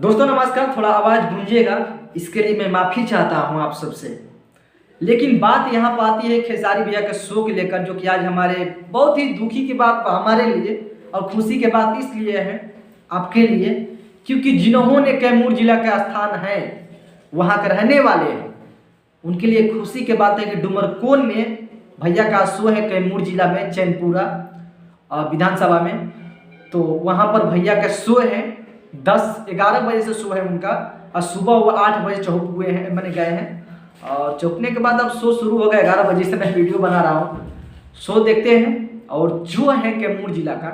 दोस्तों नमस्कार। थोड़ा आवाज़ गूंजेगा, इसके लिए मैं माफ़ी चाहता हूं आप सबसे। लेकिन बात यहाँ पर आती है खेसारी भैया के शो को लेकर, जो कि आज हमारे बहुत ही दुखी की बात हमारे लिए और खुशी की बात इसलिए है आपके लिए, क्योंकि जिन्होंने कैमूर जिला का स्थान है, वहाँ के रहने वाले हैं, उनके लिए खुशी की बात है कि डुमरकोन में भैया का शो है कैमूर जिला में चैनपुरा विधानसभा में। तो वहाँ पर भैया का शो है, 10-11 बजे से शो है उनका, और सुबह वो 8 बजे चौक हुए हैं, मैंने गए हैं और चौकने के बाद अब शो शुरू हो गया। 11 बजे से मैं वीडियो बना रहा हूँ, शो देखते हैं। और जो है कैमूर जिला का,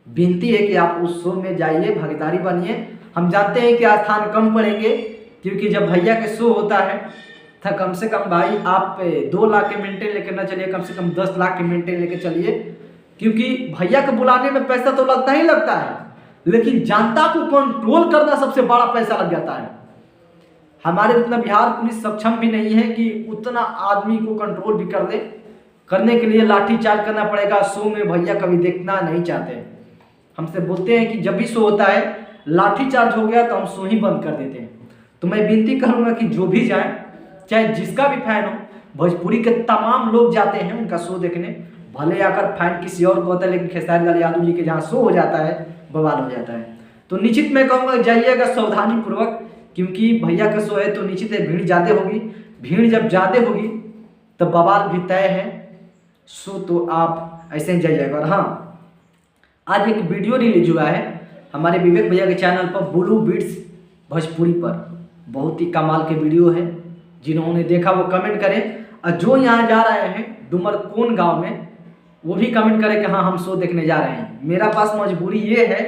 विनती है कि आप उस शो में जाइए, भागीदारी बनिए। हम जानते हैं कि स्थान कम पड़ेंगे, क्योंकि जब भैया के शो होता है तो कम से कम भाई आप 2 लाख के मेंटेन लेकर ना चलिए, कम से कम 10 लाख के मेंटेन लेकर चलिए, क्योंकि भैया को बुलाने में पैसा तो लगता ही लगता है, लेकिन जनता को कंट्रोल करना सबसे बड़ा पैसा लग जाता है। हमारे उतना बिहार पुलिस सक्षम भी नहीं है कि उतना आदमी को कंट्रोल भी कर दे। करने के लिए लाठी चार्ज करना पड़ेगा। शो में भैया कभी देखना नहीं चाहते, हमसे बोलते हैं कि जब भी शो होता है लाठी चार्ज हो गया तो हम शो ही बंद कर देते हैं। तो मैं विनती करूंगा कि जो भी जाए, चाहे जिसका भी फैन हो, भोजपुरी के तमाम लोग जाते हैं उनका शो देखने। भले आकर फैन किसी और को होता है, लेकिन खेसारी लाल यादव जी के जहाँ शो हो जाता है बवाल हो जाता है। तो निश्चित मैं कहूँगा जाइएगा सावधानी पूर्वक, क्योंकि भैया का शो है तो निश्चित है भीड़ ज़्यादा होगी। भीड़ जब ज़्यादा होगी तो बवाल भी तय है। शो तो आप ऐसे ही जाइएगा। और हाँ, आज एक वीडियो रिलीज हुआ है हमारे विवेक भैया के चैनल पर, ब्लू बीट्स भोजपुरी पर। बहुत ही कमाल के वीडियो है, जिन्होंने देखा वो कमेंट करें। और जो यहाँ जा रहे हैं डुमरकोन गाँव में, वो भी कमेंट करें कि हाँ हम शो देखने जा रहे हैं। मेरा पास मजबूरी ये है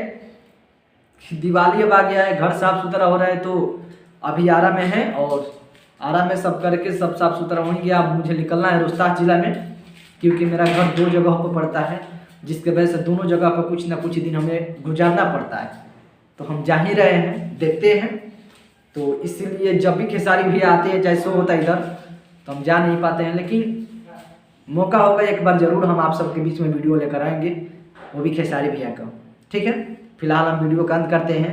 कि दिवाली अब आ गया है, घर साफ सुथरा हो रहा है, तो अभी आरा में है और आरा में सब करके सब साफ सुथरा हो गया। अब मुझे निकलना है रोहतास जिला में, क्योंकि मेरा घर 2 जगहों पर पड़ता है, जिसके वजह से दोनों जगह पर कुछ ना कुछ दिन हमें गुजारना पड़ता है। तो हम जा ही रहे हैं, देखते हैं। तो इसीलिए जब भी खेसारी भैया आते हैं, चाहे शो होता है इधर, तो हम जा नहीं पाते हैं, लेकिन मौका होगा एक बार जरूर हम आप सबके बीच में वीडियो लेकर आएंगे, वो भी खेसारी भैया का। ठीक है, फिलहाल हम वीडियो का अंत करते हैं।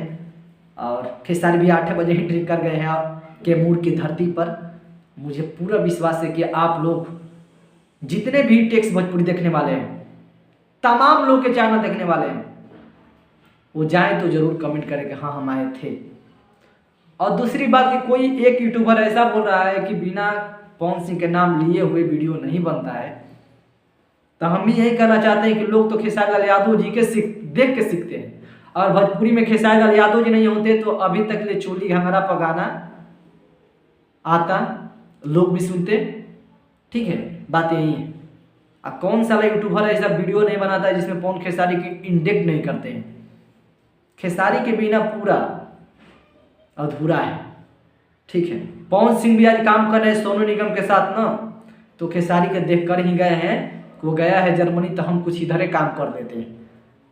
और खेसारी भैया 8 बजे एंट्री कर गए हैं कैमूर की धरती पर। मुझे पूरा विश्वास है कि आप लोग जितने भी टेक्स भोजपुरी देखने वाले हैं, तमाम लोग के चैनल देखने वाले हैं, वो जाए तो जरूर कमेंट करें कि हाँ हम आए थे। और दूसरी बात कि कोई एक यूट्यूबर ऐसा बोल रहा है कि बिना पवन सिंह के नाम लिए हुए वीडियो नहीं बनता है, तो हम भी यही कहना चाहते हैं कि लोग तो खेसारी लाल यादव जी के देख के सीखते हैं। और भोजपुरी में खेसारी लाल यादव जी नहीं होते तो अभी तक ले चोली घंगरा पगाना आता, लोग भी सुनते। ठीक है, बात यही है। अब कौन सा यूट्यूबर ऐसा वीडियो नहीं बनाता है जिसमें पवन खेसारी की इंडेक्ट नहीं करते हैं। खेसारी के बिना पूरा अधूरा है। ठीक है, पवन सिंह भी आज काम कर रहे हैं सोनू निगम के साथ ना, तो खेसारी के देख कर ही गए हैं। वो गया है जर्मनी, तो हम कुछ इधर ही काम कर देते हैं।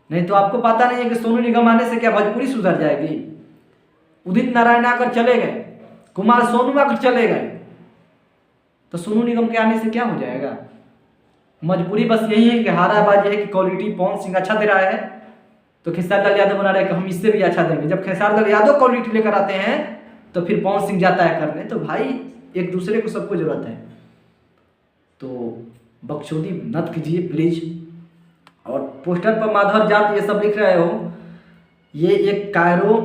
नहीं तो आपको पता नहीं है कि सोनू निगम आने से क्या भोजपुरी सुधर जाएगी। उदित नारायण आकर चले गए, कुमार सोनू आकर चले गए, तो सोनू निगम के आने से क्या हो जाएगा। मजबूरी बस यही है कि हाराबाजी है कि क्वालिटी पवन सिंह अच्छा दे रहा है, तो खेसारी लाल यादव बना रहे कि हम इससे भी अच्छा देंगे। जब खेसारी लाल यादव क्वालिटी लेकर आते हैं तो फिर पवन सिंह जाता है करने। तो भाई एक दूसरे को सबको जरूरत है, तो बकचोदी मत कीजिए प्लीज। और पोस्टर पर माधव जात ये सब लिख रहे हो, ये एक कायरो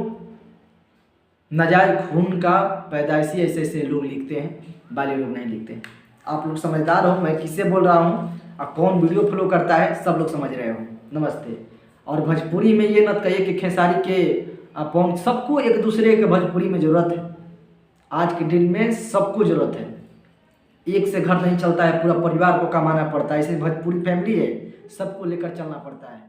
नजायज खून का पैदाइशी ऐसे ऐसे लोग लिखते हैं, बाले लोग नहीं लिखते। आप लोग समझदार हो मैं किससे बोल रहा हूँ और कौन वीडियो फॉलो करता है, सब लोग समझ रहे हो। नमस्ते। और भोजपुरी में ये मत कहिए कि खेसारी के पवन, सबको एक दूसरे के भोजपुरी में ज़रूरत है। आज के दिन में सबको ज़रूरत है, एक से घर नहीं चलता है, पूरा परिवार को कमाना पड़ता है। इसलिए भोजपुरी फैमिली है, सबको लेकर चलना पड़ता है।